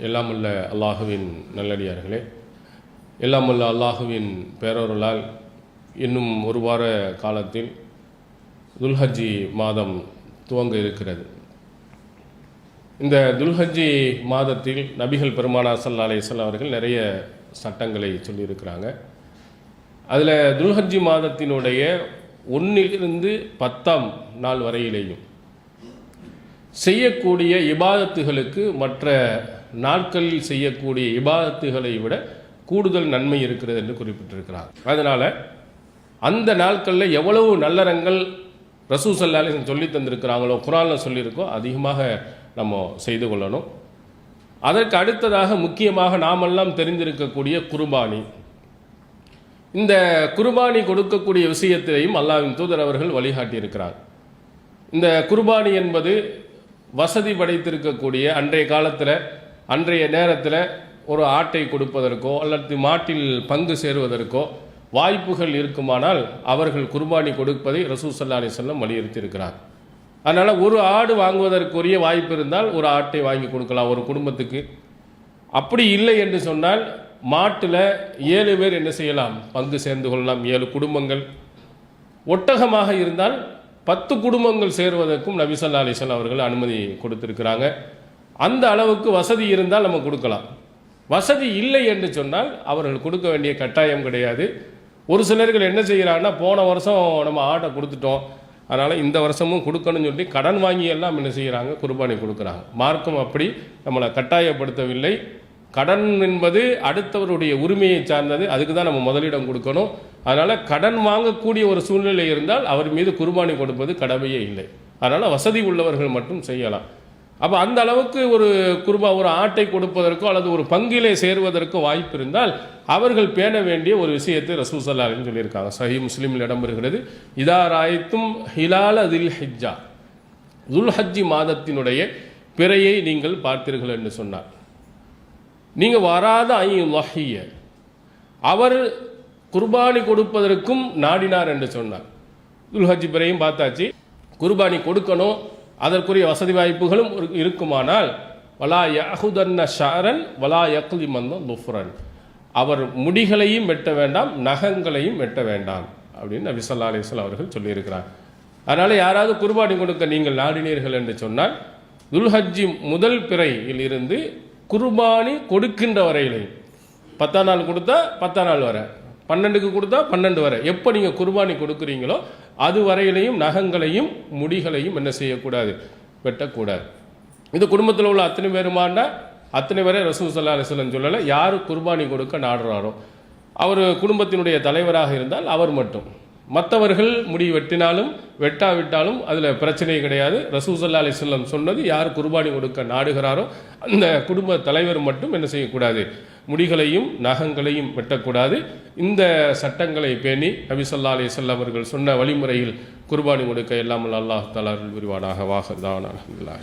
எல்லாமுள்ள அல்லாஹுவின் நல்லடியார்களே, எல்லாமுள்ள அல்லாஹுவின் பேரருளால் இன்னும் ஒரு வார காலத்தில் துல்ஹஜ்ஜி மாதம் துவங்க இருக்கிறது. இந்த துல்ஹஜ்ஜி மாதத்தில் நபிகள் பெருமானார் ஸல்லல்லாஹு அலைஹி வஸல்லம் அவர்கள் நிறைய சட்டங்களை சொல்லியிருக்கிறாங்க. அதில் துல்ஹஜ்ஜி மாதத்தினுடைய 1லிருந்து 10ஆம் நாள் வரையிலேயும் செய்யக்கூடிய இபாதத்துகளுக்கு மற்ற நாட்களில் செய்யக்கூடிய இபாதத்துகளை விட கூடுதல் நன்மை இருக்கிறது என்று குறிப்பிட்டிருக்கிறார். அதனால் அந்த நாட்களில் எவ்வளவு நல்லறங்கள் ரசூல் ஸல்லல்லாஹு அலைஹி வஸல்லம் சொல்லி தந்திருக்கிறாங்களோ, குர்ஆனில் சொல்லியிருக்கோ, அதிகமாக நம்ம செய்து கொள்ளணும். அதற்கு அடுத்ததாக முக்கியமாக நாமெல்லாம் தெரிந்திருக்கக்கூடிய குர்பானி. இந்த குர்பானி கொடுக்கக்கூடிய விஷயத்திலையும் அல்லாஹ்வின் தூதர் அவர்கள் வழிகாட்டியிருக்கிறார். இந்த குர்பானி என்பது வசதி படைத்திருக்கக்கூடிய அன்றைய காலத்தில் அன்றைய நேரத்தில் ஒரு ஆட்டை கொடுப்பதற்கோ அல்லது மாட்டில் பங்கு சேருவதற்கோ வாய்ப்புகள் இருக்குமானால் அவர்கள் குர்பானி கொடுப்பதை ரசூல் ஸல்லல்லாஹு அலைஹி வஸல்லம் வலியுறுத்தியிருக்கிறார். அதனால் ஒரு ஆடு வாங்குவதற்குரிய வாய்ப்பு இருந்தால் ஒரு ஆட்டை வாங்கி கொடுக்கலாம் ஒரு குடும்பத்துக்கு. அப்படி இல்லை என்று சொன்னால் மாட்டில் 7 பேர் என்ன செய்யலாம், பங்கு சேர்ந்து கொள்ளலாம், 7 குடும்பங்கள். ஒட்டகமாக இருந்தால் 10 குடும்பங்கள் சேருவதற்கும் நபி ஸல்லல்லாஹு அலைஹி வஸல்லம் அவர்கள் அனுமதி கொடுத்திருக்கிறாங்க. அந்த அளவுக்கு வசதி இருந்தால் நம்ம கொடுக்கலாம். வசதி இல்லை என்று சொன்னால் அவர்கள் கொடுக்க வேண்டிய கட்டாயம் கிடையாது. ஒரு சிலர்கள் என்ன செய்கிறாங்கன்னா, போன வருஷம் நம்ம ஆட்டை கொடுத்துட்டோம், அதனால் இந்த வருஷமும் கொடுக்கணும்னு சொல்லி கடன் வாங்கி எல்லாம் என்ன செய்கிறாங்க, குர்பானி கொடுக்குறாங்க. மார்க்கம் அப்படி நம்மளை கட்டாயப்படுத்தவில்லை. கடன் என்பது அடுத்தவருடைய உரிமையை சார்ந்தது, அதுக்கு தான் நம்ம முதலிடம் கொடுக்கணும். அதனால் கடன் வாங்கக்கூடிய ஒரு சூழ்நிலை இருந்தால் அவர் மீது குர்பானி கொடுப்பது கடமையே இல்லை. அதனால் வசதி உள்ளவர்கள் மட்டும் செய்யலாம். அப்போ அந்த அளவுக்கு ஒரு ஒரு ஆட்டை கொடுப்பதற்கோ அல்லது ஒரு பங்கிலே சேருவதற்கோ வாய்ப்பு இருந்தால் அவர்கள் பேண வேண்டிய ஒரு விஷயத்தை ரசூல் ஸல்லல்லாஹு அலைஹி வஸல்லம் சொல்லியிருக்காங்க. சஹீஹ் முஸ்லிமில் இடம்பெறுகிறது, இதா ராய்த்தும் ஹிலால தில் ஹிஜ்ஜா, துல்ஹஜ்ஜி மாதத்தினுடைய பிறையை நீங்கள் பார்த்தீர்கள் என்று சொன்னார். நீங்கள் வராத ஐயுல்லஹிய, அவர் குர்பானி கொடுப்பதற்கும் நாடினார் என்று சொன்னார். துல்ஹஜ்ஜி பிறையும் பார்த்தாச்சு, குர்பானி கொடுக்கணும், அதற்குரிய வசதி வாய்ப்புகளும் இருக்குமானால் வலா யஹுதன்ன ஷஅரன் வலா யக்லிமன்ன லுஃப்ரன், அவர் முடிகளையும் வெட்ட வேண்டாம், நகங்களையும் வெட்ட வேண்டாம் அப்படின்னு நபி ஸல்லல்லாஹு அலைஹி வஸல்லம் அவர்கள் சொல்லியிருக்கிறார். அதனால் யாராவது குர்பானி கொடுக்க நீங்கள் நாடினீர்கள் என்று சொன்னால் துல்ஹஜ்ஜி முதல் பிறையில் இருந்து குர்பானி கொடுக்கின்ற வரையிலையும், 10ஆம் நாள் கொடுத்தா 10ஆம் நாள் வரை, 12க்கு கொடுத்தா 12 வரை, எப்போ நீங்கள் குர்பானி கொடுக்குறீங்களோ அது வரையிலையும் நகங்களையும் முடிகளையும் என்ன செய்யக்கூடாது, வெட்டக்கூடாது. இது குடும்பத்தில் உள்ள அத்தனை பேருமாண்டா அத்தனை பேரை ரசூல் ஸல்லல்லாஹு அலைஹி வஸல்லம் சொல்லலை. யார் குர்பானி கொடுக்க நாடுறாரோ அவர் குடும்பத்தினுடைய தலைவராக இருந்தால் அவர் மட்டும், மற்றவர்கள் முடி வெட்டினாலும் வெட்டாவிட்டாலும் அதில் பிரச்சனை கிடையாது. ரசூல் ஸல்லல்லாஹு அலைஹி வஸல்லம் சொன்னது, யார் குர்பானி கொடுக்க நாடுகிறாரோ அந்த குடும்ப தலைவர் மட்டும் என்ன செய்யக்கூடாது, முடிகளையும் நகங்களையும் வெட்டக்கூடாது. இந்த சட்டங்களை பேணி நபி ஸல்லல்லாஹு அலைஹி வஸல்லம் அவர்கள் சொன்ன வழிமுறையில் குர்பானி கொடுக்க எல்லாம் அல்லாஹ் தஆலா அருள் புரிவானாக. வாஹிர் தஅவானா அல்ஹம்துலில்லாஹ்.